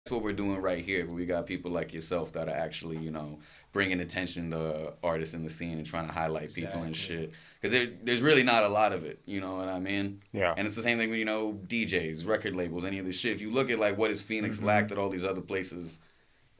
what we're doing right here. But we got people like yourself that are actually, bringing attention to artists in the scene and trying to highlight people and shit. Because there's really not a lot of it, you know what I mean? Yeah. And it's the same thing with, DJs, record labels, any of this shit. If you look at, like, what has Phoenix lacked that all these other places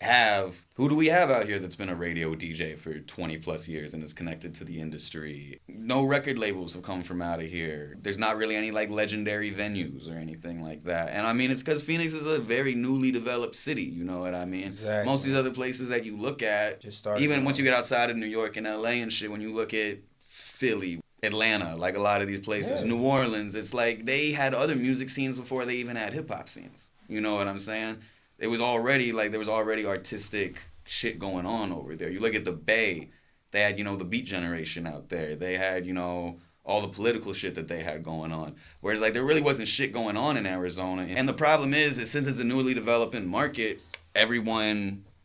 have, who do we have out here that's been a radio DJ for 20 plus years and is connected to the industry? No record labels have come from out of here. There's not really any like legendary venues or anything like that. And I mean, it's because Phoenix is a very newly developed city, you know what I mean? Exactly. Most of these other places that you look at, even once you get outside of New York and LA and shit, when you look at Philly, Atlanta, like a lot of these places, New Orleans, it's like they had other music scenes before they even had hip hop scenes. You know what I'm saying? It was already, like, there was already artistic shit going on over there. You look at the Bay, they had, the Beat Generation out there. They had, all the political shit that they had going on. Whereas, like, there really wasn't shit going on in Arizona. And the problem is since it's a newly developing market,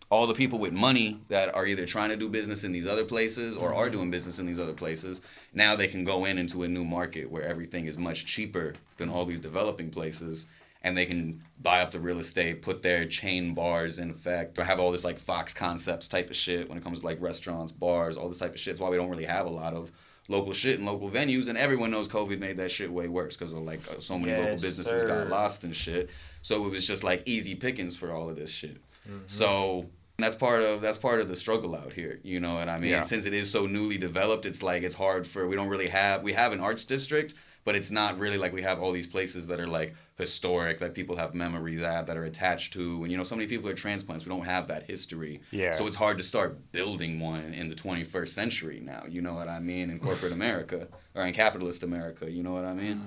all the people with money that are either trying to do business in these other places or are doing business in these other places, now they can go into a new market where everything is much cheaper than all these developing places. And they can buy up the real estate, put their chain bars in effect, or have all this like Fox Concepts type of shit when it comes to like restaurants, bars, all this type of shit. That's why we don't really have a lot of local shit and local venues. And everyone knows COVID made that shit way worse because of like so many local businesses got lost and shit. So it was just like easy pickings for all of this shit. So that's part of the struggle out here. You know what I mean? Yeah. Since it is so newly developed, it's like it's hard we have an arts district, but it's not really like we have all these places that are like historic, that people have memories at, that are attached to. And, so many people are transplants. We don't have that history. Yeah. So it's hard to start building one in the 21st century now. You know what I mean? In corporate America or in capitalist America. You know what I mean?